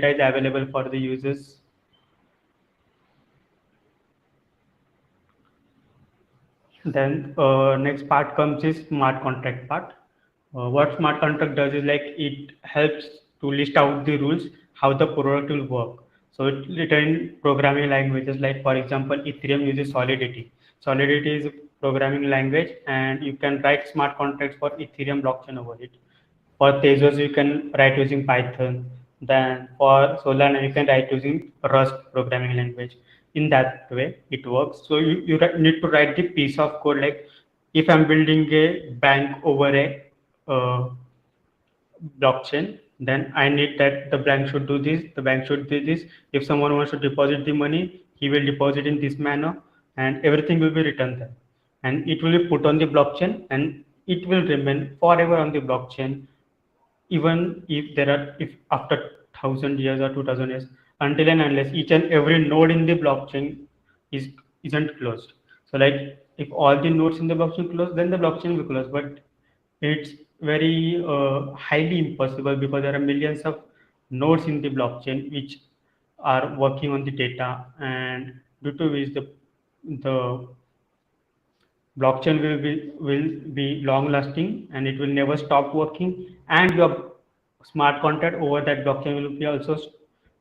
data is available for the users. Then next part comes is smart contract part. What smart contract does is like it helps to list out the rules how the product will work. So it written in programming languages like for example Ethereum uses Solidity. Solidity is a programming language and you can write smart contracts for Ethereum blockchain over it. For Tezos you can write using Python. Then for Solana you can write using Rust programming language. In that way it works. So you need to write the piece of code like if I'm building a bank over a uh, blockchain, then I need that the bank should do this, the bank should do this. If someone wants to deposit the money, he will deposit in this manner, and everything will be written there. And it will be put on the blockchain, and it will remain forever on the blockchain, even if there are if after 1,000 years or 2,000 years, until and unless each and every node in the blockchain is isn't closed. So like if all the nodes in the blockchain close, then the blockchain will close. But it's very highly impossible because there are millions of nodes in the blockchain which are working on the data, and due to which the blockchain will be long lasting and it will never stop working, and your smart contract over that blockchain will be also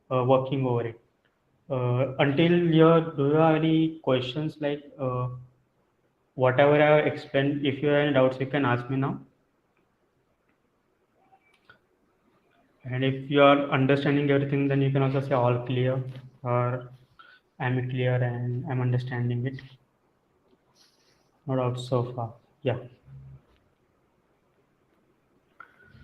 working over it. Until your Do you have any questions like whatever I have explained? If you have any doubts you can ask me now, and if you are understanding everything then you can also say all clear or I'm clear and I'm understanding it. No doubts so far. Yeah.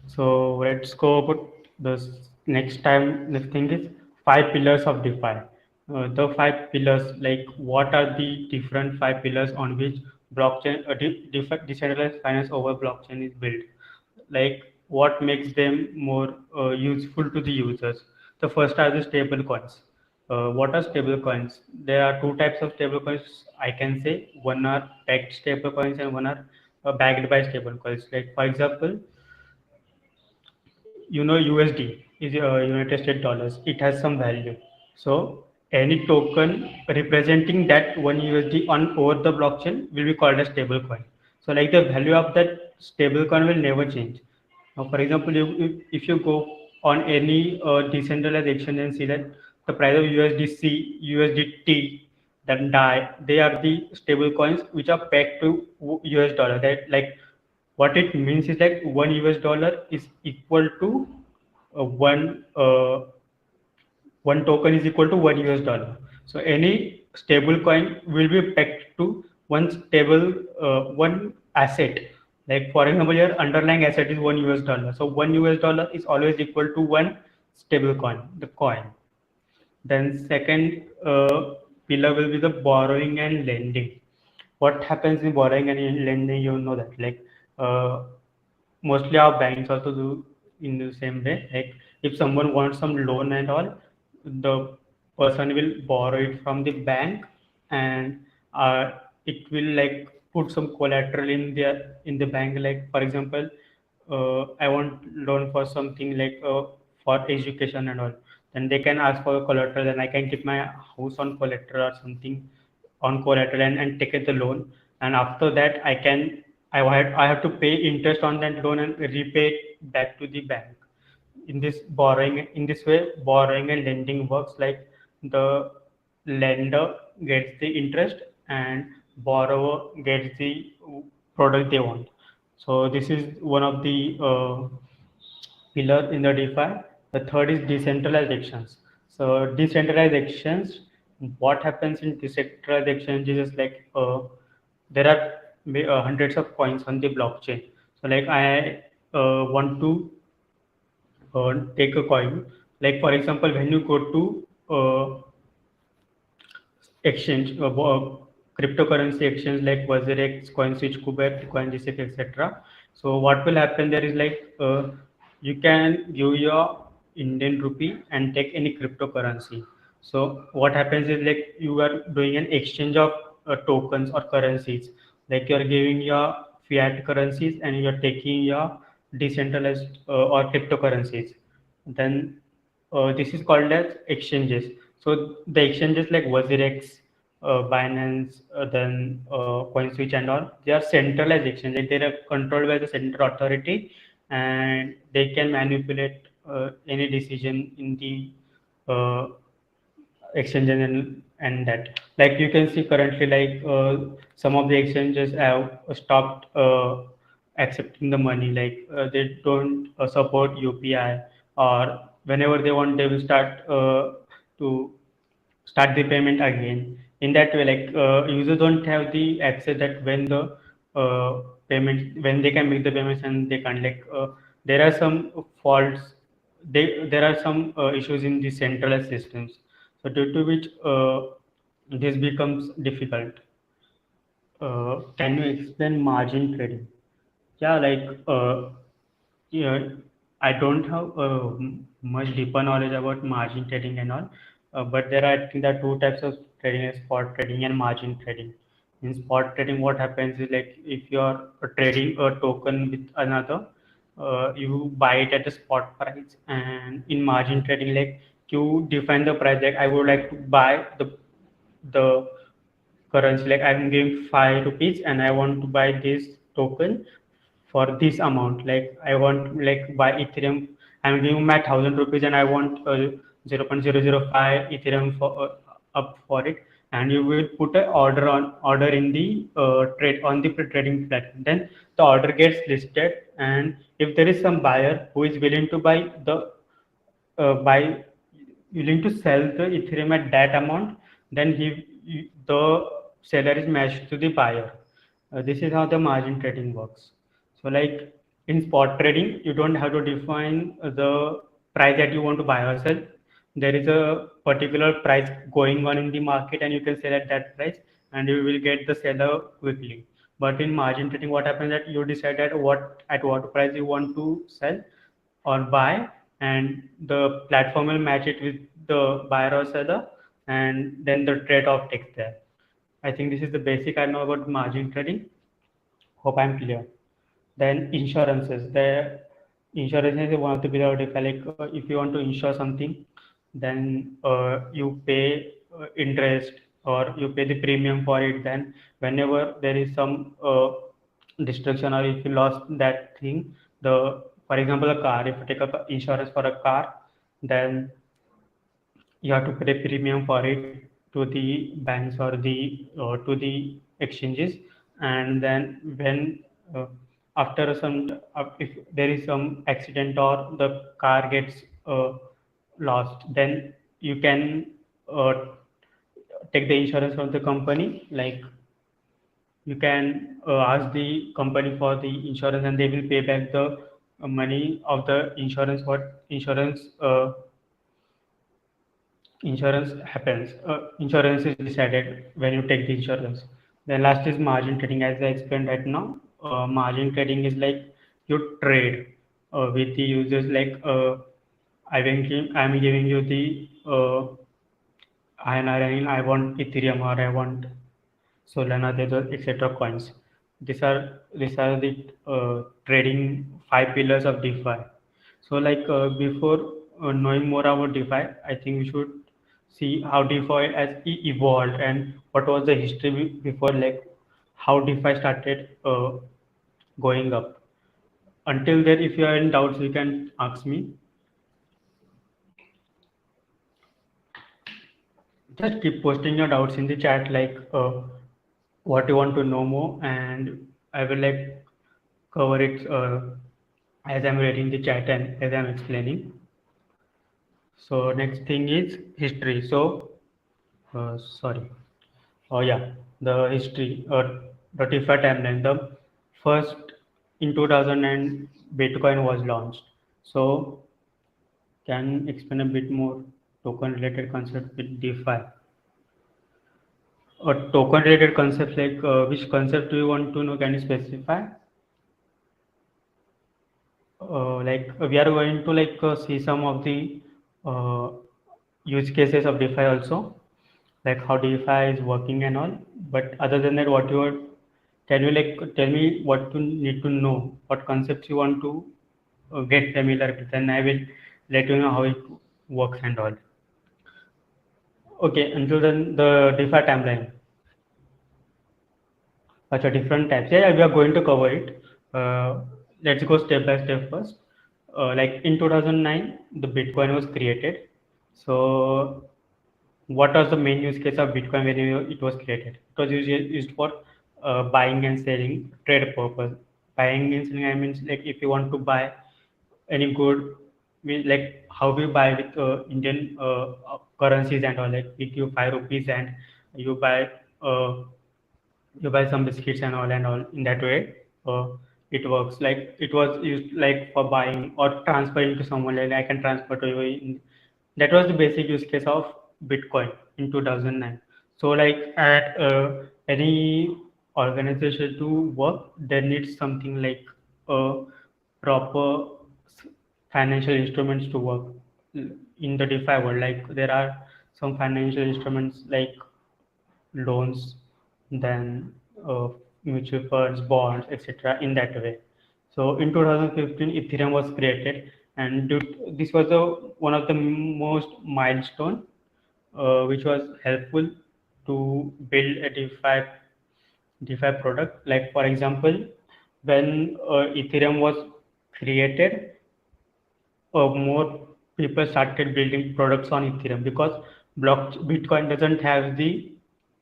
So let's go about this next time. Next thing is five pillars of DeFi. The five pillars, like what are the different five pillars on which blockchain, decentralized finance over blockchain is built? Like what makes them more useful to the users? The first are the stable coins. What are stable coins? There are two types of stable coins. I can say one are pegged stable coins and one are backed by stable coins. Like for example, USD is United States dollars. It has some value. So any token representing that one USD on over the blockchain will be called a stable coin. So like the value of that stable coin will never change. Now, for example, if you go on any decentralized exchange and see that the price of USDC, USDT, then DAI, they are the stable coins which are pegged to US dollar. That like what it means is like one US dollar is equal to one token is equal to one US dollar. So any stable coin will be pegged to one asset. Like for example, your underlying asset is one US dollar. So one US dollar is always equal to one stable coin, the coin. Then second pillar will be the borrowing and lending. What happens in borrowing and lending? You know that like uh, mostly our banks also do in the same way. Like if someone wants some loan and all, the person will borrow it from the bank, and it will like put some collateral in the bank. Like for example, I want loan for something like for education and all. Then they can ask for a collateral, and I can keep my house on collateral or something on collateral and take the loan. And after that, I have to pay interest on that loan and repay it back to the bank. In this way, borrowing and lending works. Like the lender gets the interest and borrower gets the product they want. So this is one of the pillar in the DeFi. The third is decentralized exchange. So decentralized exchange, what happens in decentralized exchanges is like there are hundreds of coins on the blockchain. So like I want to take a coin. Like for example, when you go to exchange, cryptocurrency exchange like WazirX, CoinSwitch, Kubert, CoinGCP, etc. So what will happen there is like you can give your Indian rupee and take any cryptocurrency. So what happens is like you are doing an exchange of tokens or currencies. Like you are giving your fiat currencies and you are taking your decentralized or cryptocurrencies. Then this is called as exchanges. So the exchanges like WazirX, Binance, then CoinSwitch and all, they are centralized exchanges. They are controlled by the central authority, and they can manipulate any decision in the exchange and that, like you can see currently, like some of the exchanges have stopped accepting the money, like they don't support UPI, or whenever they want they will to start the payment again. In that way, like users don't have the access that when the payment, when they can make the payments and they can't, like there are some faults, there are some issues in the centralized systems, so due to which this becomes difficult. Can you explain margin trading? Yeah, like yeah, I don't have much deeper knowledge about margin trading and all, but there are, I think, there are two types of trading: is spot trading and margin trading. In spot trading, what happens is, like if you are trading a token with another, you buy it at the spot price, and in margin trading, like you define the price. Like I would like to buy the currency, like I'm giving 5 rupees and I want to buy this token for this amount, like I want, like buy Ethereum, I'm giving my 1,000 rupees and I want 0.005 Ethereum for up for it, and you will put an order in the trade on the trading platform. Then the order gets listed, and if there is some buyer who is willing to buy the by willing to sell the Ethereum at that amount, then the seller is matched to the buyer. This is how the margin trading works. So, like in spot trading, you don't have to define the price that you want to buy or sell. There is a particular price going on in the market, and you can sell at that price, and you will get the seller quickly. But in margin trading, what happens that you decide at what price you want to sell or buy, and the platform will match it with the buyer or seller, and then the trade-off takes there. I think this is the basic I know about margin trading. Hope I'm clear. Then insurances. The insurance is one of the below DeFi. Like if you want to insure something, then you pay interest or you pay the premium for it. Then whenever there is some destruction, or if you lost that thing, the for example a car, if you take up insurance for a car, then you have to pay premium for it to the banks or the to the exchanges. And then when after some if there is some accident or the car gets lost, then you can uh, take the insurance from the company. Like you can ask the company for the insurance, and they will pay back the money of the insurance, what insurance happens. Insurance is decided when you take the insurance. Then last is margin trading. As I explained right now, margin trading is like you trade with the users. Like I'm giving you the I want Ethereum, or I want Solana, there's etc. coins. These are the trading five pillars of DeFi. So, like before knowing more about DeFi, I think we should see how DeFi has evolved and what was the history before, like how DeFi started going up. Until then, if you are in doubts, you can ask me. Just keep posting your doubts in the chat, like what you want to know more, and I will like cover it as I'm reading the chat and as I'm explaining. So next thing is history. So sorry. Oh yeah, the history or the DeFi timeline. The first in 2000 and Bitcoin was launched. So can you explain a bit more token related concept with DeFi? Or token related concepts, like which concept do you want to know? Can you specify? Like we are going to like see some of the uh, use cases of DeFi also, like how DeFi is working and all. But other than that, can you like tell me what you need to know, what concepts you want to get familiar with, and I will let you know how it works and all. Okay, until then the DeFi timeline. Different types. Yeah, we are going to cover it. Let's go step by step first. Like in 2009, the Bitcoin was created. So, what was the main use case of Bitcoin when it was created? It was used for buying and selling trade purpose. Buying and selling, I mean, like if you want to buy any good, like how we buy with Indian currencies and all. Like if you 5 rupees and you buy. You buy some biscuits and all in that way. It works like it was used like for buying or transferring to someone, like I can transfer to you that was the basic use case of Bitcoin in 2009. So like at any organization to work, there needs something like proper financial instruments to work in the DeFi world. Like there are some financial instruments like loans, then mutual funds, bonds, etc. in that way. So in 2015, Ethereum was created, and this was one of the most milestone, which was helpful to build a DeFi product. Like for example, when Ethereum was created, more people started building products on Ethereum because Bitcoin doesn't have the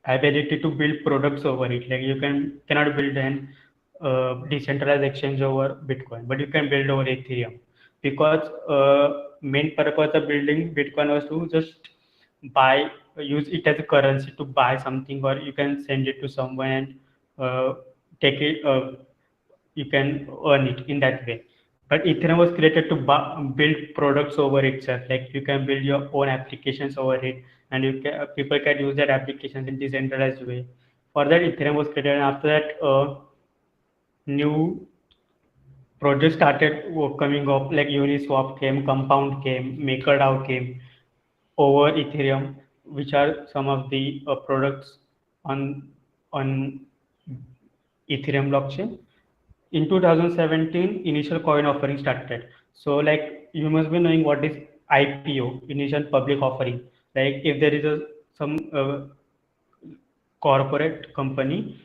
ability to build products over it. Like you cannot build an decentralized exchange over Bitcoin, but you can build over Ethereum because main purpose of building Bitcoin was to just buy use it as a currency to buy something, or you can send it to someone and take it. You can earn it in that way. But Ethereum was created to build products over itself. Like you can build your own applications over it, and people can use that applications in decentralized way. For that, Ethereum was created, and after that, new projects started coming up. Like Uniswap came, Compound came, MakerDAO came over Ethereum, which are some of the products on Ethereum blockchain. In 2017, initial coin offering started. So like you must be knowing what is IPO, initial public offering. Like if there is some corporate company,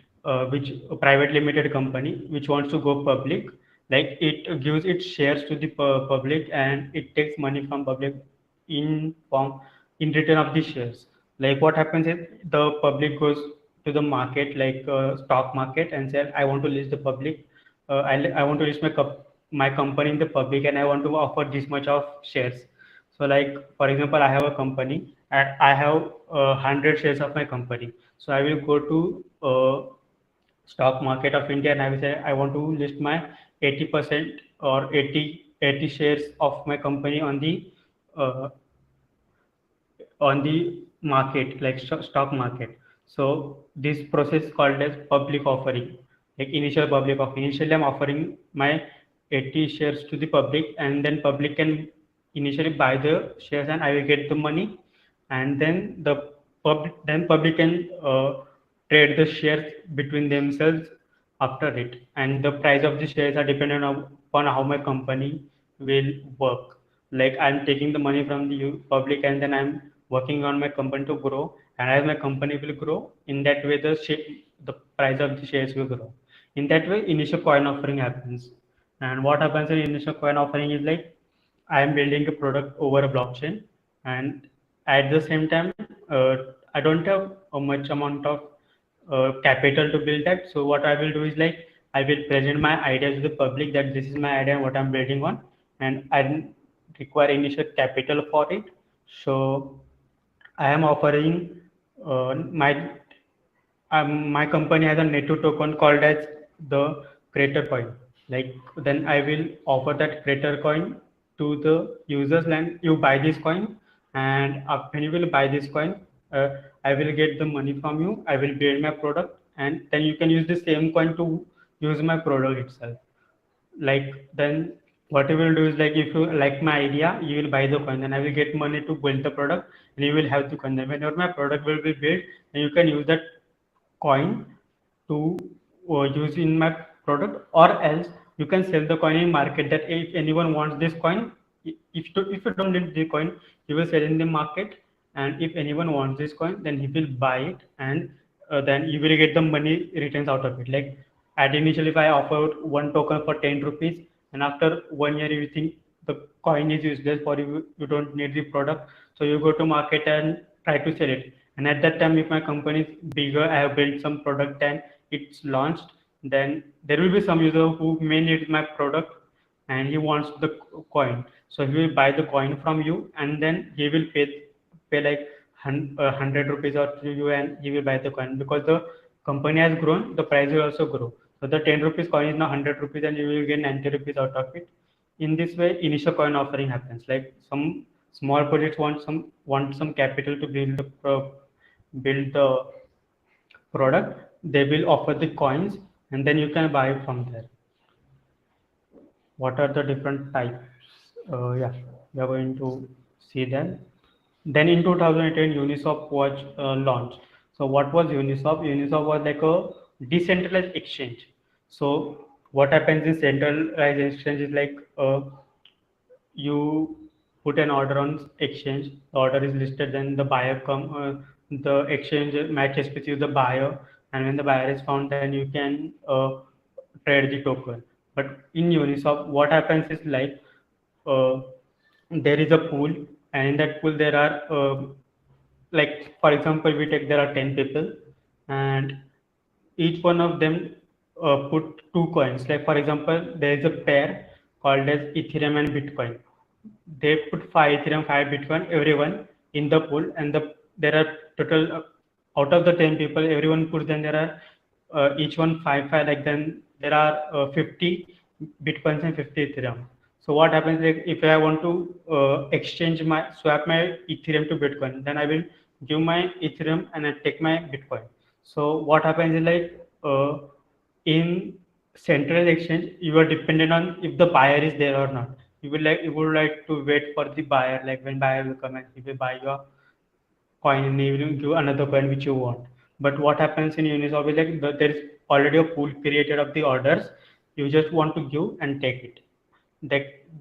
which a private limited company which wants to go public, like it gives its shares to the public, and it takes money from public in form in return of the shares. Like what happens is the public goes to the market, like stock market, and says, I want to list the public. I want to list my company in the public, and I want to offer this much of shares. So, like for example, I have a company and I have 100 shares of my company. So I will go to stock market of India and I will say I want to list my 80% or 80 shares of my company uh, on the market, like stock market. So this process is called as public offering, like initial public offering. Initially, I'm offering my 80 shares to the public, and then public can initially buy the shares, and I will get the money, and then public can trade the shares between themselves after it, and the price of the shares are dependent upon how my company will work. Like I'm taking the money from the public, and then I'm working on my company to grow, and as my company will grow, in that way the price of the shares will grow. In that way, initial coin offering happens. And what happens in initial coin offering is like I am building a product over a blockchain, and at the same time, I don't have a much amount of capital to build that. So what I will do is like I will present my idea to the public that this is my idea and what I'm building on, and I don't require initial capital for it. So I am offering my company has a native token called as the creator coin. Like then I will offer that creator coin to the users, and you buy this coin, and when you will buy this coin, uh, I will get the money from you. I will build my product, and then you can use the same coin to use my product itself. Like then what you will do is like if you like my idea, you will buy the coin, then I will get money to build the product, and you will have the coin. Then whenever my product will be built, then you can use that coin to use in my product, or else you can sell the coin in market, that if anyone wants this coin, if you don't need the coin, he will sell in the market, and if anyone wants this coin, then he will buy it, and then you will get the money returns out of it. Like at initially, if I offer one token for 10 rupees, and after 1 year you think the coin is useless for you, you don't need the product, so you go to market and try to sell it. And at that time, if my company is bigger, I have built some product and it's launched, then there will be some user who may need my product and he wants the coin. So he will buy the coin from you, and then he will pay like 100 rupees or to you, and he will buy the coin. Because the company has grown, the price will also grow. So the 10 rupees coin is now 100 rupees, and you will get 90 rupees out of it. In this way, initial coin offering happens. Like some small projects want some capital to build the product. They will offer the coins, and then you can buy it from there. What are the different types? Yeah, we are going to see them. Then in 2018, Uniswap was launched. So what was Uniswap? Uniswap was like a decentralized exchange. So what happens in centralized exchange is like you put an order on exchange, the order is listed, then the buyer the exchange matches with you the buyer, and when the buyer is found, then you can trade the token. But in Uniswap, what happens is like uh, there is a pool, and in that pool there are like for example, we take there are 10 people, and each one of them put two coins. Like for example, there is a pair called as Ethereum and Bitcoin. They put five Ethereum, five Bitcoin, everyone in the pool, and there are total out of the 10 people, everyone puts. Then there are each one five five. Like then there are 50 Bitcoins and 50 Ethereum. So what happens, like if I want to exchange my swap my Ethereum to Bitcoin, then I will give my Ethereum and I take my Bitcoin. So what happens is like in central exchange, you are dependent on if the buyer is there or not. You would like to wait for the buyer, like when buyer will come and he will buy your coin and he will give another coin which you want. But what happens in Uniswap is like there is already a pool created of the orders. You just want to give and take it.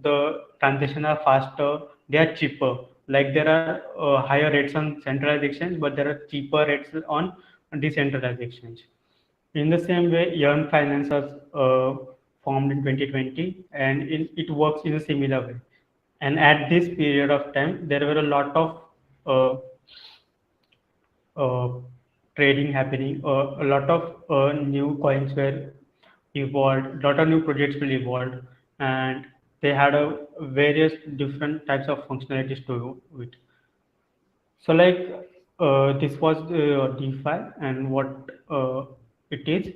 The transactions are faster, they are cheaper. Like there are higher rates on centralized exchange, but there are cheaper rates on decentralized exchange. In the same way, Yearn Finance was formed in 2020, and it works in a similar way. And at this period of time, there were a lot of uh, uh, trading happening. A lot of new coins were evolved. A lot of new projects will evolve, and they had a various different types of functionalities to it. So like this was DeFi and what it is,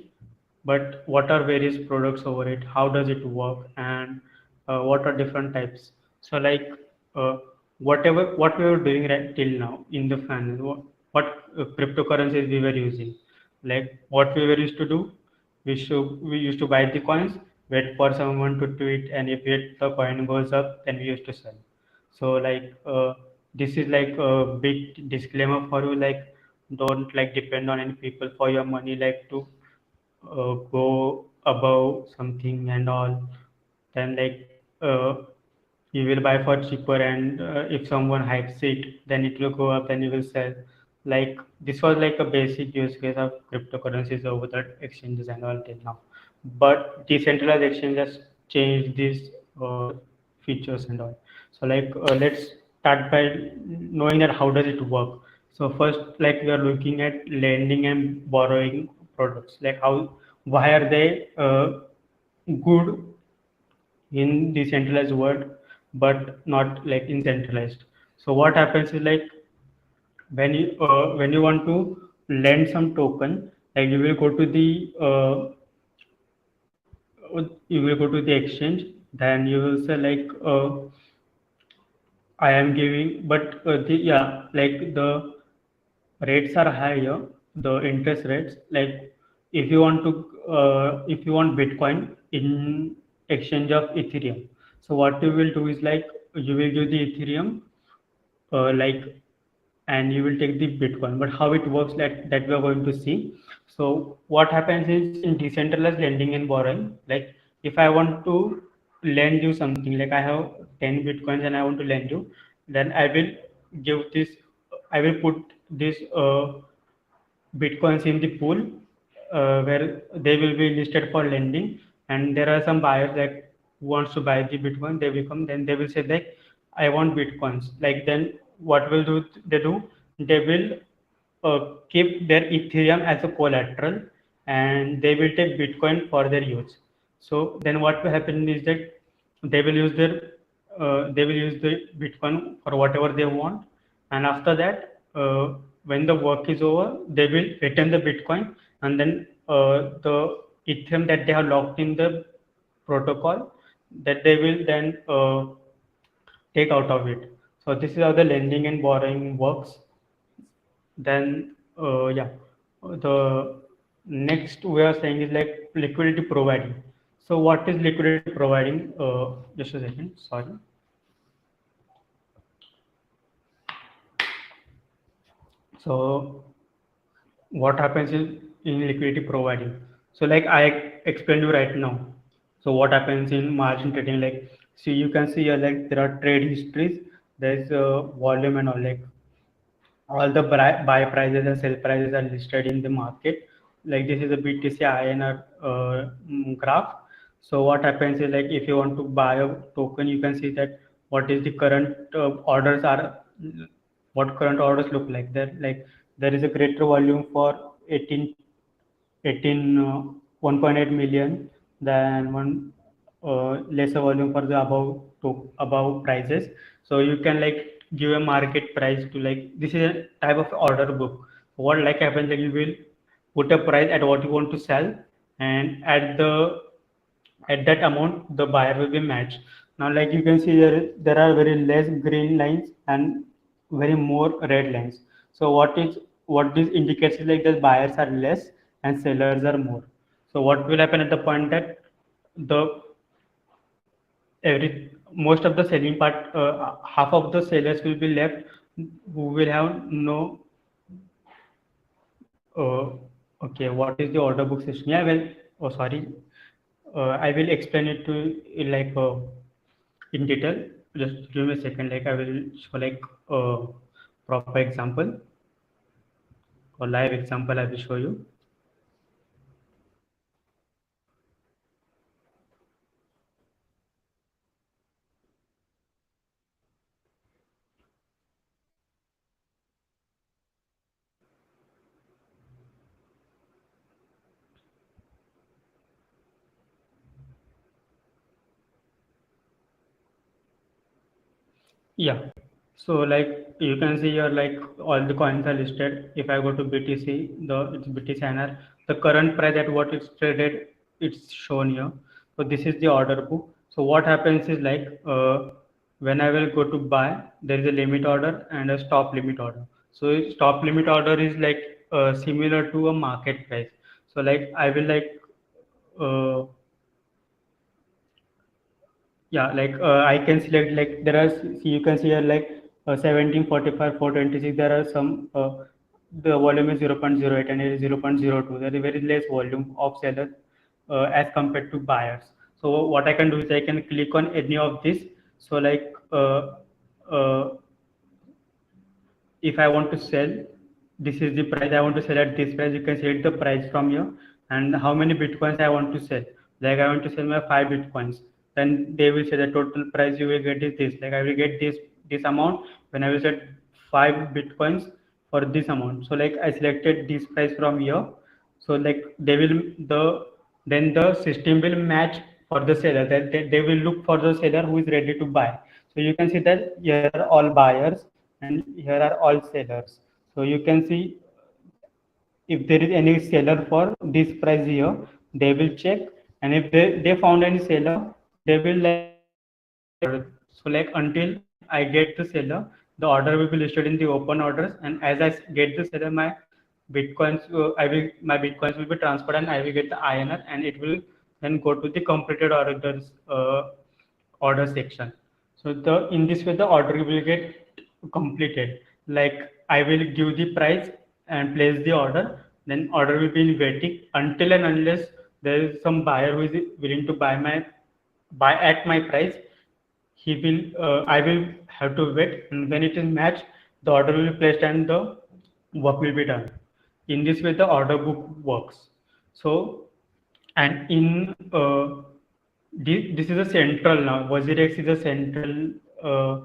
but what are various products over it? How does it work? And what are different types? So like uh, what we were doing right till now in the finance, what cryptocurrencies we were using, like what we were used to do, we used to buy the coins, wait for someone to tweet, and if the coin goes up, then we used to sell. So like this is like a big disclaimer for you, like don't like depend on any people for your money, like to go above something and all. Then like you will buy for cheaper, and if someone hypes it, then it will go up, then you will sell. Like this was like a basic use case of cryptocurrencies over the exchanges and all till now. But decentralized exchanges changed these features and all. So like let's start by knowing that how does it work. So first, like we are looking at lending and borrowing products, like how why are they good in decentralized world but not like in centralized. So what happens is like when you want to lend some token, like you will go to the exchange, then you will say like I am giving, but like the rates are higher, the interest rates. Like if you want Bitcoin in exchange of Ethereum, so what you will do is like you will give the Ethereum, like, and you will take the Bitcoin. But how it works, like that we are going to see. So what happens is in decentralized lending and borrowing, like if I want to lend you something, like I have 10 Bitcoins and I want to lend you, then I will give this, I will put this bitcoins in the pool where they will be listed for lending, and there are some buyers like who wants to buy the bitcoin. They will come, then they will say like I want bitcoins. Like then what will do they do? They will keep their Ethereum as a collateral, and they will take Bitcoin for their use. So then what will happen is that they will use their they will use the Bitcoin for whatever they want, and after that, when the work is over, they will return the Bitcoin, and then the Ethereum that they have locked in the protocol, that they will then take out of it. So this is how the lending and borrowing works. Then, yeah, the next we are saying is like liquidity providing. So, what is liquidity providing? Just a second, sorry. So, what happens is in liquidity providing. So, like I explained you right now. So, what happens in margin trading? Like, see, you can see here like there are trade histories. There's volume and all. Like all the buy prices and sell prices are listed in the market. Like this is a BTC INR graph. So what happens is like if you want to buy a token, you can see that what is the current orders are, what current orders look like. There like there is a greater volume for 1.8 million than one lesser volume for the above prices. So you can like give a market price to like this is a type of order book. What like happens like you will put a price at what you want to sell, and at that amount the buyer will be matched. Now like you can see there are very less green lines and very more red lines. So what this indicates is like the buyers are less and sellers are more. So what will happen at the point that the every most of the selling part, half of the sellers will be left who will have no uh, okay, what is the order book system? Yeah, well, oh sorry, I will explain it to you like in detail. Just give me a second. Like I will show like a proper example or live example. I will show you. Yeah. So like you can see here like all the coins are listed. If I go to BTC, it's BTC NR. The current price at what it's traded, it's shown here. So this is the order book. So what happens is like when I will go to buy, there is a limit order and a stop limit order. So stop limit order is like similar to a market price. So like I will like uh, yeah, like I can select like there are see you can see here like 1745 426. There are some the volume is 0.08 and it is 0.02. There is very less volume of sellers as compared to buyers. So what I can do is I can click on any of this. So like uh, if I want to sell, this is the price I want to sell at this price. You can select the price from here and how many bitcoins I want to sell. Like I want to sell my 5 bitcoins. Then they will say the total price you will get is this. Like I will get this amount when I will set 5 bitcoins for this amount. So like I selected this price from here. So like they will then the system will match for the seller. That they will look for the seller who is ready to buy. So you can see that here are all buyers and here are all sellers. So you can see if there is any seller for this price here, they will check, and if they found any seller, they will like place the order. So like until I get the seller, the order will be listed in the open orders, and as I get the seller, my bitcoins will be transferred, and I will get the INR, and it will then go to the completed orders order section. So the in this way the order will get completed. Like I will give the price and place the order, then order will be in waiting until and unless there is some buyer who is willing to buy at my price. he will I will have to wait, and when it is matched, the order will be placed and the work will be done. In this way the order book works. So, and in this is a central now, WazirX is a central uh,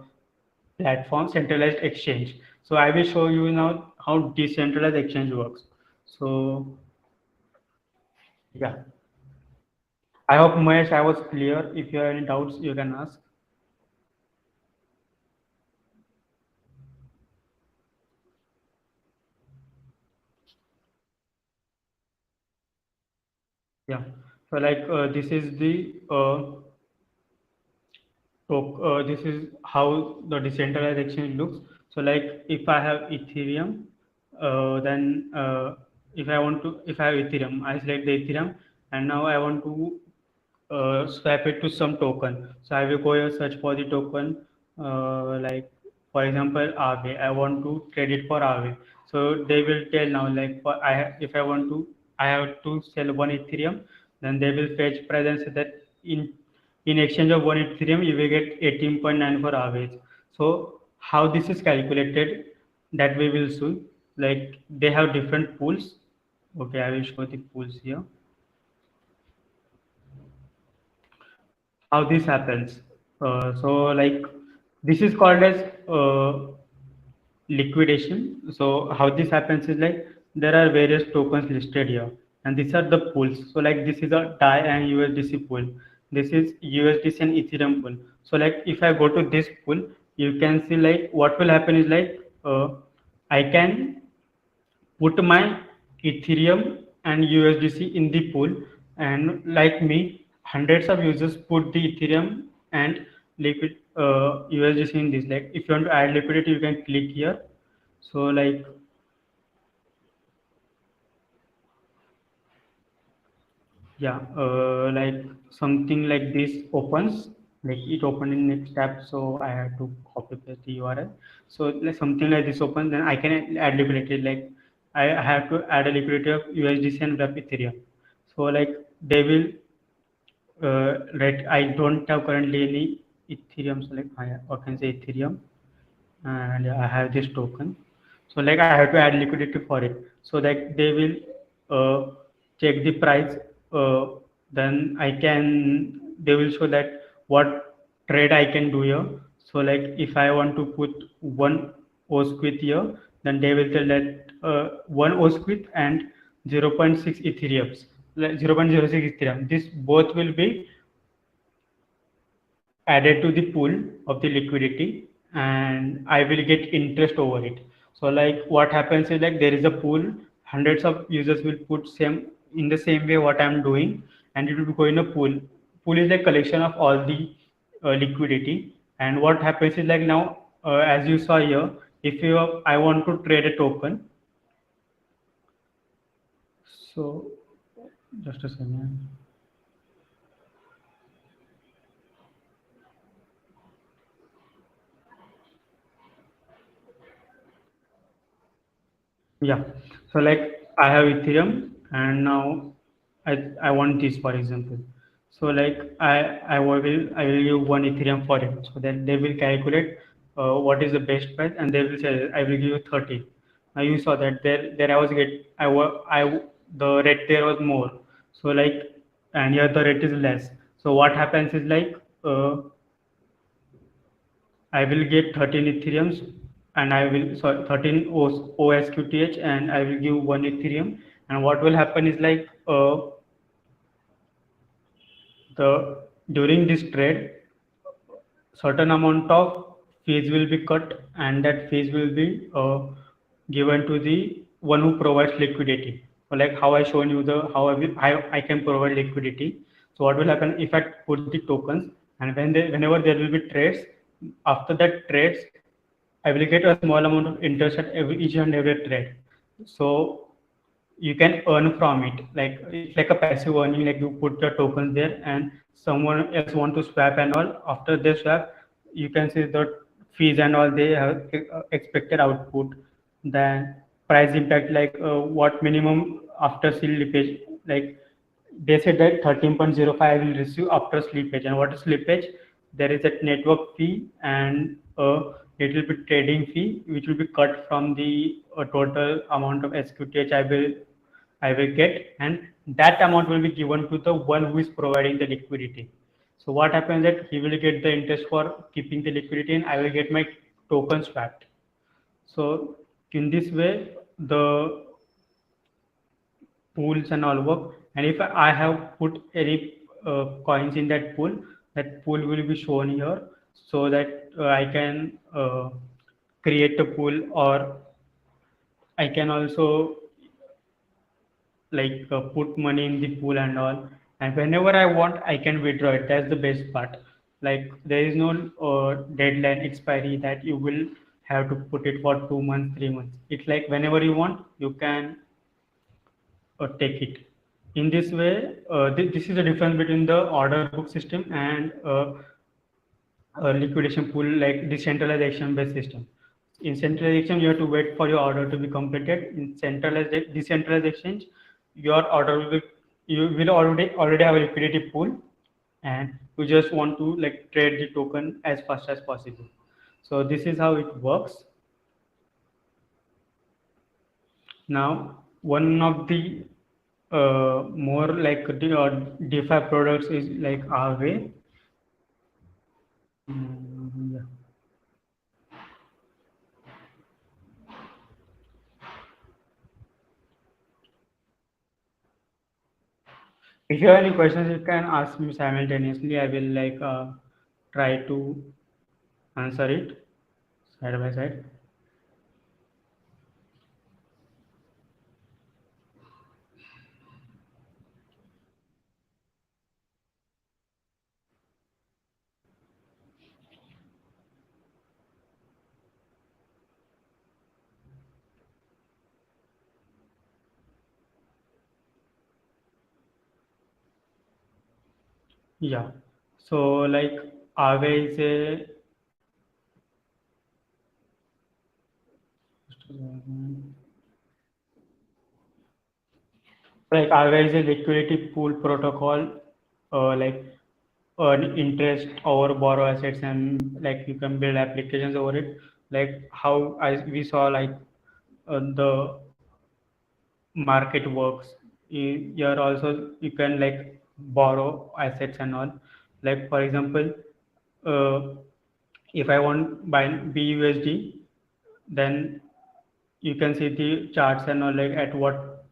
platform, centralized exchange. So I will show you now how decentralized exchange works. So yeah, I hope Mahesh I was clear. If you have any doubts you can ask. Yeah. So like this is the this is how the decentralized exchange looks. So like if I have Ethereum, then if I have Ethereum, I select the Ethereum, and now I want to swap it to some token. So I will go here search for the token, like for example Aave. I want to trade it for Aave. So they will tell now like if I want to, I have to sell one Ethereum, then they will fetch price and say that in exchange of one Ethereum you will get 18.9 for Aave. So how this is calculated, that we will see. Like they have different pools. Okay, I will show the pools here. How this happens. So like this is called as liquidation. So how this happens is like there are various tokens listed here, and these are the pools. So like this is a DAI and USDC pool. This is USDC and Ethereum pool. So like if I go to this pool, you can see like what will happen is like I can put my Ethereum and USDC in the pool, and like me, hundreds of users put the Ethereum and liquid USDC in this. Like if you want to add liquidity, you can click here. So like yeah, like something like this opens, like it opened in next tab, so I have to copy paste the URL. So like something like this opens, then I can add liquidity. Like I have to add a liquidity of USDC and wrap Ethereum. So like they will right. I don't have currently any Ethereum, so like I can say Ethereum, and I have this token. So like I have to add liquidity for it. So like they will check the price. Then I can, they will show that what trade I can do here. So like if I want to put one OSQUIT here, then they will tell that one OSQUIT and 0.6 Ethereums, like 0.06 Ethereum. This both will be added to the pool of the liquidity, and I will get interest over it. So like what happens is like there is a pool, hundreds of users will put same in the same way what I'm doing, and it will go in a pool. Pool is a collection of all the liquidity, and what happens is like now as you saw here, if you I want to trade a token, so just a second. Yeah. So like I have Ethereum and now I want this for example. So like I will give one Ethereum for it. So then they will calculate what is the best price, and they will say I will give you 30. Now you saw that there I was get the rate there was more. So like, and here the rate is less. So what happens is like I will get 13 Ethereums, and I will, sorry, 13 OSQTH, and I will give one Ethereum. And what will happen is like the during this trade, certain amount of fees will be cut, and that fees will be given to the one who provides liquidity. So like how I shown you the how I can provide liquidity. So what will happen if I put the tokens, and whenever there will be trades, after that trades I will get a small amount of interest at each and every trade. So you can earn from it. Like it's like a passive earning. Like you put your tokens there, and someone else want to swap and all. After they swap, you can see the fees and all. They have expected output. Then price impact, like what minimum after slippage. Like they said that 13.05 I will receive after slippage. And what is slippage? there is a network fee and a little bit trading fee, which will be cut from the total amount of SQTH I will get, and that amount will be given to the one who is providing the liquidity. So what happens that he will get the interest for keeping the liquidity, and I will get my tokens back. So in this way, the pools and all work. And if I have put any coins in that pool will be shown here, so that I can create a pool, or I can also put money in the pool and all. And whenever I want, I can withdraw it. That's the best part. Like there is no deadline expiry that you will have to put it for 2 months, 3 months. It's like whenever you want, you can take it. In this way, this is the difference between the order book system and a liquidation pool, like decentralized action based system. In centralized exchange, you have to wait for your order to be completed. In decentralized exchange, your order will be, you will already have a liquidity pool, and you just want to like trade the token as fast as possible. So this is how it works. Now, one of the more like DeFi products is like Aave. Yeah. If you have any questions, you can ask me simultaneously. I will try to answer it side by side. Yeah. So like Aave is a Aave is a liquidity pool protocol, like earn interest over borrow assets, and like you can build applications over it. Like how as we saw the market works. Here also you can like borrow assets and all. Like for example, uh, if I want buy BUSD, then you can see the charts and all, like at what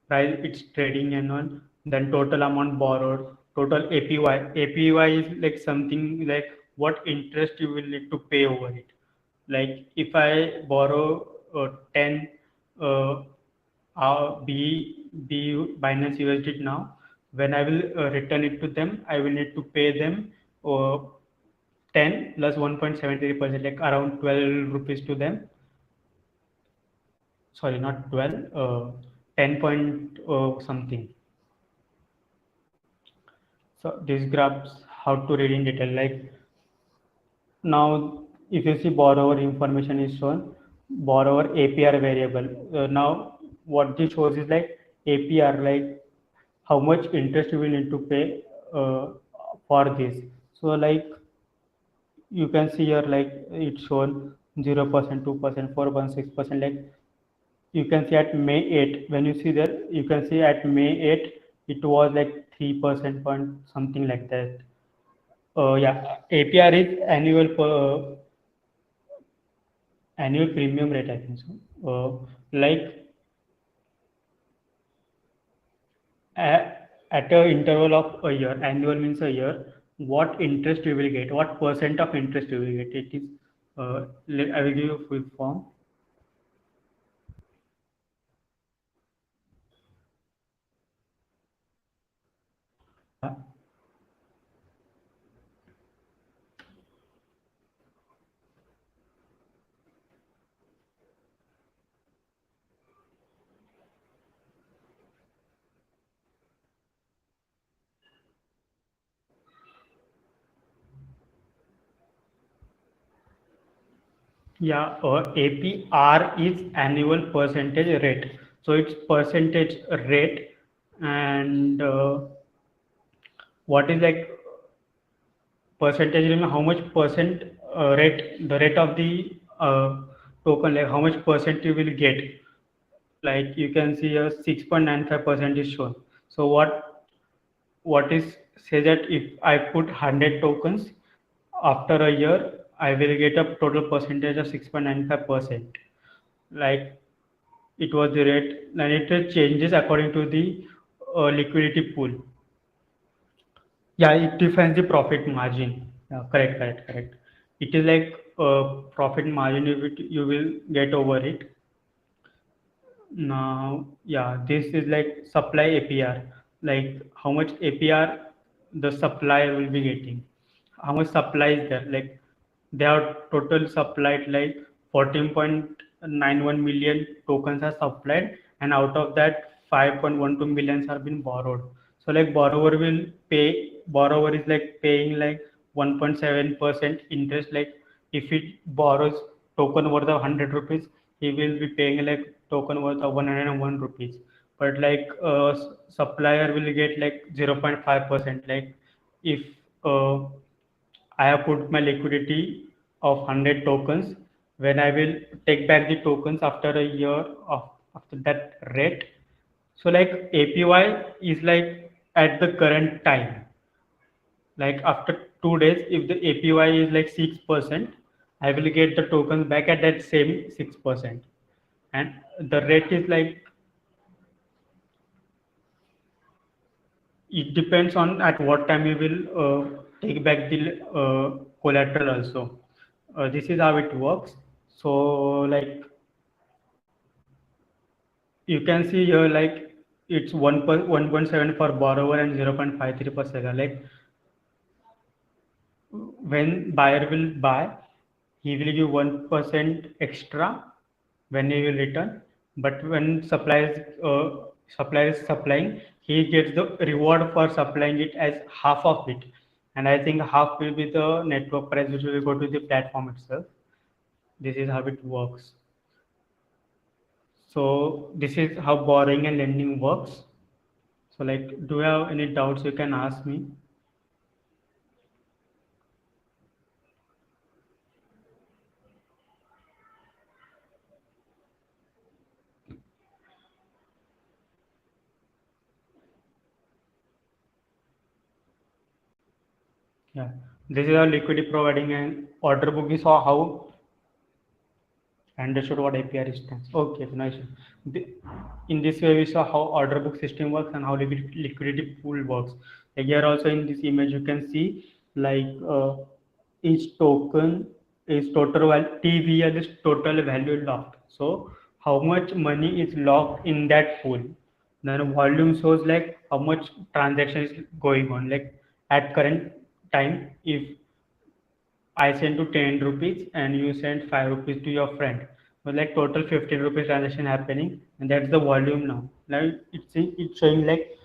price it's trading and all. Then total amount borrowed, total APY. APY is like something like what interest you will need to pay over it. Like if I borrow 10 uh, Binance USD now, when I will return it to them, I will need to pay them uh, 10 plus 1.73%, like around 12 rupees to them. Sorry, not 12, 10 point something. So this graphs how to read in detail. Like now, if you see borrower information is shown, borrower APR variable. Now, what this shows is like APR, like how much interest you will need to pay for this. So, like you can see here, like it's shown 0%, 2%, 4.6%. Like you can see at May 8, when you see there, you can see at May 8, it was like 3% point something like that. Yeah, APR is annual premium rate, I think so. Like at a interval of a year, annual means a year, what interest you will get, what percent of interest you will get. It is, I will give you a full form. Yeah. Yeah, APR is annual percentage rate. So it's percentage rate, and what is like percentage means how much percent rate, the rate of the token, like how much percent you will get. Like you can see a 6.95% is shown. So what is say that if I put 100 tokens, after a year I will get a total percentage of 6.95%. Like it was the rate, and it changes according to the liquidity pool. Yeah, it defines the profit margin. Yeah, correct. It is like profit margin you will get over it. Now, yeah, this is like supply APR, like how much APR the supplier will be getting, how much supply is there. Like they are total supplied like 14.91 million tokens are supplied, and out of that 5.12 millions are been borrowed. So like borrower is like paying like 1.7% interest. Like if it borrows token worth of 100 rupees, he will be paying like token worth of 101 rupees. But like supplier will get like 0.5%. Like if uh, I have put my liquidity of 100 tokens, when I will take back the tokens after a year of after that rate. So like APY is like at the current time. Like after 2 days, if the APY is like 6%, I will get the tokens back at that same 6%. And the rate is like, it depends on at what time you will take back the collateral also. This is how it works. So like you can see here, like it's 1.7 for borrower and 0.53 per seller. Like when buyer will buy, he will give 1% extra when he will return. But when supplier is supplying, he gets the reward for supplying it as half of it. And I think half will be the network price which will go to the platform itself. This is how it works. So this is how borrowing and lending works. So like, do you have any doubts? You can ask me. Yeah, this is how liquidity providing and order book is how understood what APR stands. Okay, so nice. In this way, we saw how order book system works and how liquidity pool works. Like here also in this image, you can see like each token is TVL is total value locked. So how much money is locked in that pool? Then volume shows like how much transaction is going on. Like at current time, if I send to 10 rupees and you send 5 rupees to your friend. So like total 15 rupees transaction happening, and that's the volume now. Now it's showing like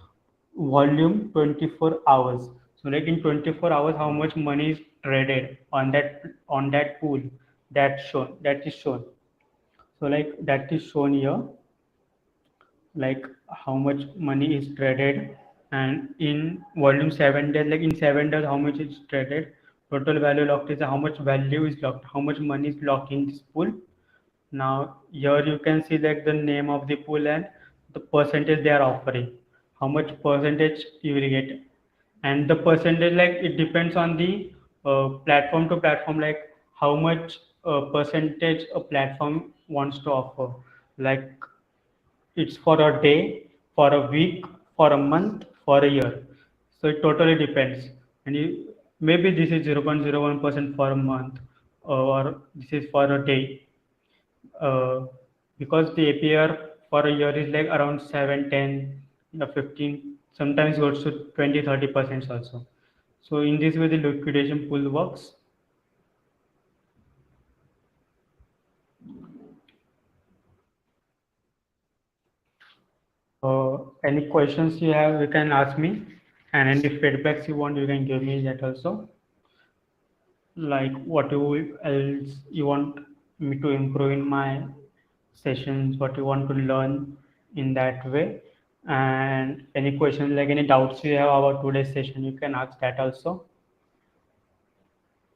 volume 24 hours. So like in 24 hours, how much money is traded on that pool that is shown. So like that is shown here, like how much money is traded, and in volume 7 days, like in 7 days how much is traded, total value locked is how much value is locked, how much money is locked in this pool. Now here you can see like the name of the pool and the percentage they are offering, how much percentage you will get. And the percentage, like it depends on the platform to platform, like how much percentage a platform wants to offer. Like it's for a day, for a week, for a month, for a year. So it totally depends. And maybe this is 0.01% for a month, or this is for a day. Uh, because the APR for a year is like around 7, 10, 15, sometimes goes to 20, 30% also. So in this way, the liquidation pool works. Any questions you have, you can ask me, and any feedbacks you want, you can give me that also. Like what you else you want me to improve in my sessions, what you want to learn in that way, and any questions, like any doubts you have about today's session, you can ask that also.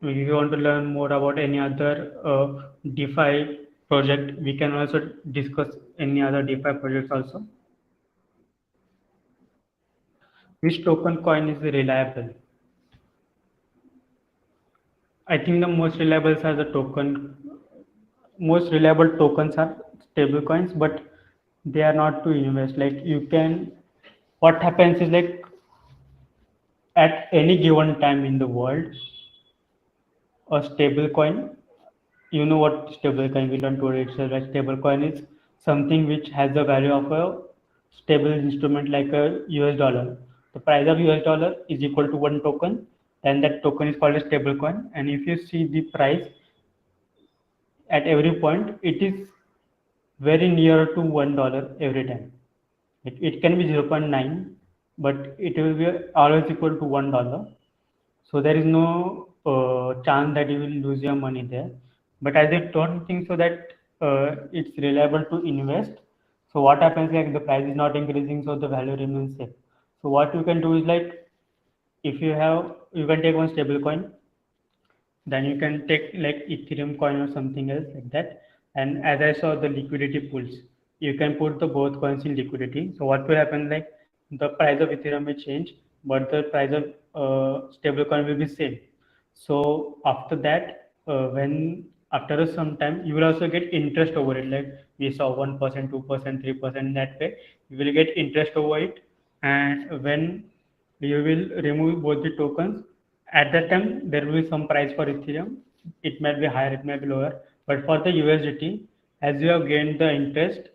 If you want to learn more about any other DeFi project, we can also discuss any other DeFi projects also. Which token coin is reliable? I think the most reliable are the most reliable tokens are stable coins, but they are not to invest. Like you can, what happens is like at any given time in the world, a stable coin, you know what stable coin, we don't worry itself, like stable coin is something which has the value of a stable instrument like a US dollar. The price of US dollar is equal to one token, and that token is called a stable coin. And if you see the price at every point, it is very near to $1 every time. It can be 0.9, but it will be always equal to $1. So there is no chance that you will lose your money there. But as I don't think so that it's reliable to invest. So what happens, like the price is not increasing, so the value remains safe. So what you can do is like, if you have, you can take one stable coin, then you can take like Ethereum coin or something else like that. And as I saw the liquidity pools, you can put the both coins in liquidity. So what will happen, like the price of Ethereum will change, but the price of stable coin will be same. So after that, when after some time, you will also get interest over it. Like we saw 1%, 2%, 3%, that way you will get interest over it. And when you will remove both the tokens, at that time there will be some price for Ethereum. It might be higher, it might be lower, but for the USDT, as you have gained the interest,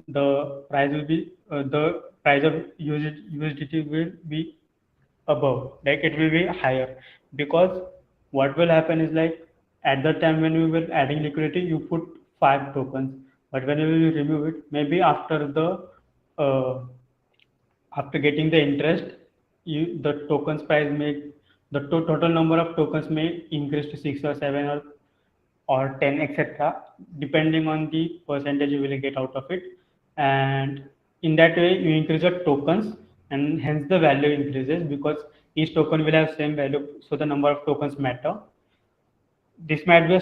the price will be the price of USDT will be above, like it will be higher. Because what will happen is like, at the time when you were adding liquidity, you put 5 tokens, but when you will remove it, maybe uh, after getting the interest, the tokens price may, total number of tokens may increase to 6 or 7 or 10, etc., depending on the percentage you will get out of it. And in that way you increase your tokens, and hence the value increases, because each token will have same value, so the number of tokens matter. This might be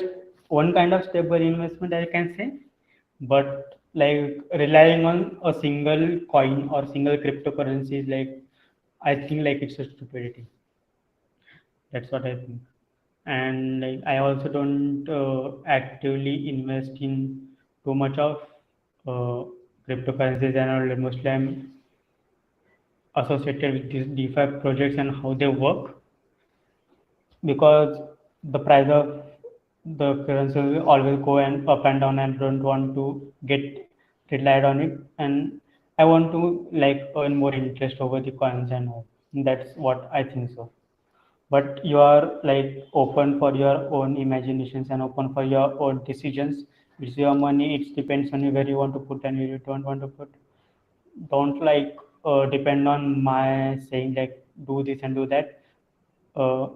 one kind of stable investment, I can say. But like relying on a single coin or single cryptocurrency is like, I think like it's a stupidity. That's what I think. And like I also don't actively invest in too much of uh, cryptocurrencies, and all. Mostly I'm associated with these DeFi projects and how they work, because the price of the currency will always go and up and down, and don't want to get relied on it. And I want to like earn more interest over the coins and all. That's what I think so. But you are like open for your own imaginations and open for your own decisions. It's your money, it depends on you where you want to put and where you don't want to put. Don't like depend on my saying like do this and do that. uh,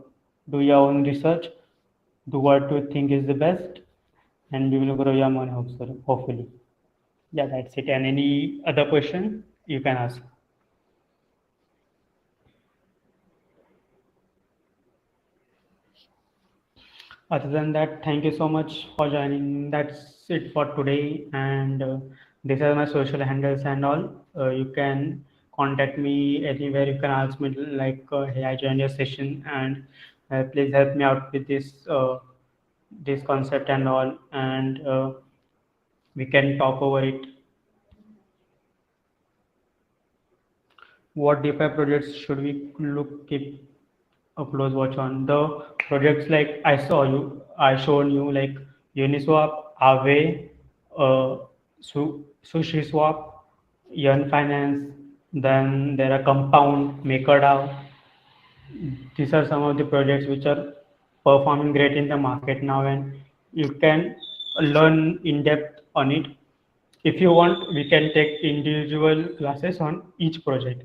do your own research, do what you think is the best, and you will grow your money, hopefully. Yeah, that's it. And any other question you can ask. Other than that, thank you so much for joining. That's it for today. And these are my social handles and all. You can contact me anywhere. You can ask me like, hey, I joined your session, and please help me out with this concept and all. And we can talk over it. What DeFi projects should we keep a close watch on? The projects like I shown you like Uniswap, Aave, SushiSwap, Yearn Finance. Then there are Compound, MakerDAO. These are some of the projects which are performing great in the market now, and you can learn in depth on it. If you want, we can take individual classes on each project,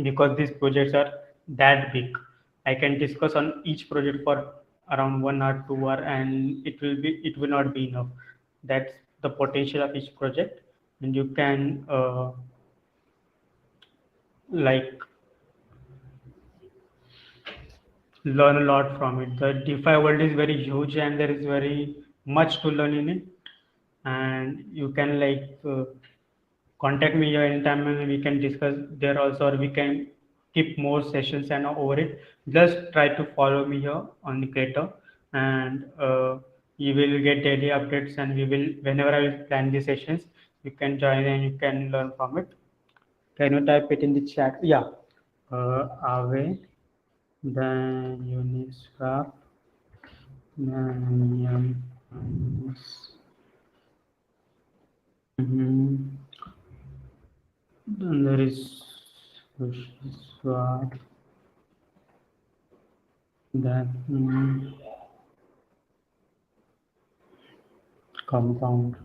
because these projects are that big. I can discuss on each project for around 1 or 2 hours, and it will not be enough. That's the potential of each project, and you can like learn a lot from it. The DeFi world is very huge and there is very much to learn in it. And you can contact me here anytime and we can discuss there also, or we can keep more sessions and over it. Just try to follow me here on the creator, and you will get daily updates, and we will, whenever I will plan the sessions, you can join and you can learn from it. Can you type it in the chat? Yeah. Away, then Uniswap, then mhm. Then there is Uniswap, that compound.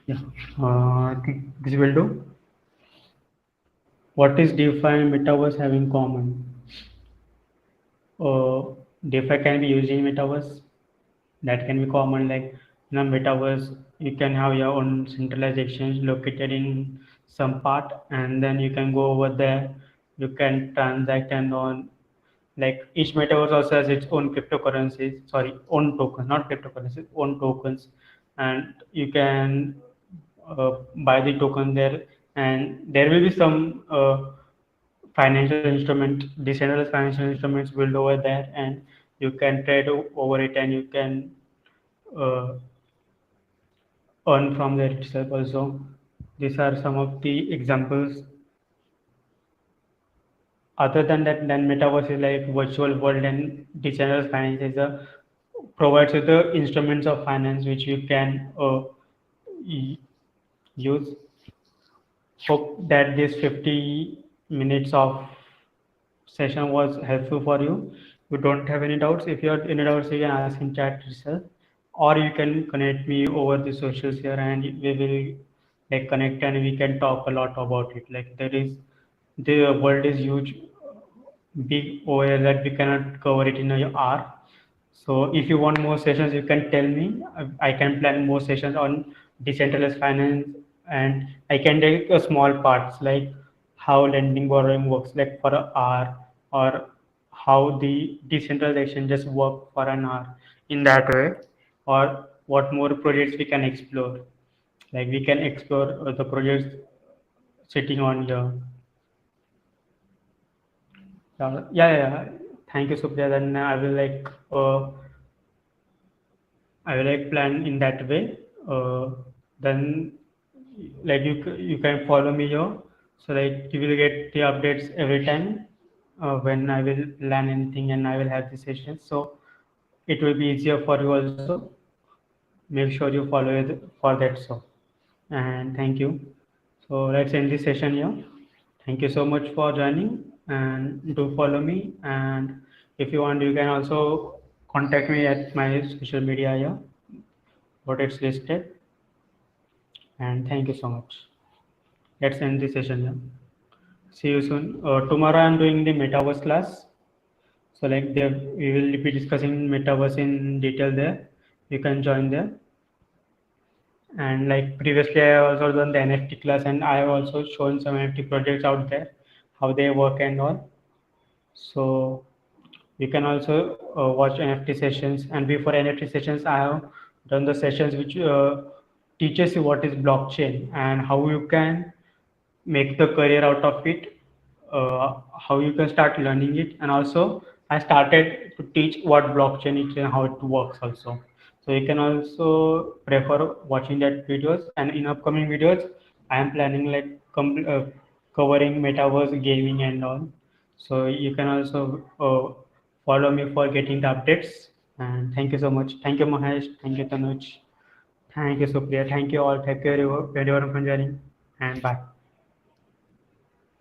Yeah, I think this will do. What is DeFi and Metaverse have in common? Uh, DeFi can be used in Metaverse. That can be common. Like in a Metaverse, you can have your own centralized exchange located in some part, and then you can go over there. You can transact and on. Like each Metaverse also has its own cryptocurrencies. Sorry, own tokens, not cryptocurrencies, own tokens, and you can buy the token there, and there will be some financial instrument, decentralized financial instruments built over there, and you can trade over it, and you can uh, earn from there itself also. These are some of the examples. Other than that, then metaverse is like virtual world, and decentralized finance is a provides you the instruments of finance which you can y- use. Hope that this 50 minutes of session was helpful for you. You don't have any doubts. If you have any doubts, you can ask in chat itself, or you can connect me over the socials here, and we will connect and we can talk a lot about it. Like there is, the world is huge, big over here that we cannot cover it in an hour. So if you want more sessions, you can tell me. I can plan more sessions on decentralized finance, and I can take a small parts like how lending borrowing works, like for an hour, or how the decentralization just work for an hour in that way, or what more projects we can explore. Like we can explore the projects sitting on here. Yeah. Thank you, Supriya. Then I will I will plan in that way. Then you can follow me here, so you will get the updates every time when I will plan anything and I will have the session. So it will be easier for you also. Make sure you follow it for that. So, and thank you. So let's end this session here. Thank you so much for joining, and do follow me. And if you want, you can also contact me at my social media here, what it's listed. And thank you so much. Let's end the session here. See you soon. Tomorrow I'm doing the metaverse class. So there we will be discussing metaverse in detail there. You can join there. And like previously, I also done the NFT class, and I have also shown some NFT projects out there, how they work and all. So you can also watch NFT sessions. And before NFT sessions, I have done the sessions which teaches you what is blockchain and how you can make the career out of it, how you can start learning it, and also I started to teach what blockchain is and how it works also. So you can also prefer watching that videos, and in upcoming videos I am planning covering metaverse gaming and all. So you can also follow me for getting the updates. And thank you so much. Thank you, Mahesh. Thank you, Tanuj. Thank you, Supriya. Thank you all. Thank you everyone for joining, and bye.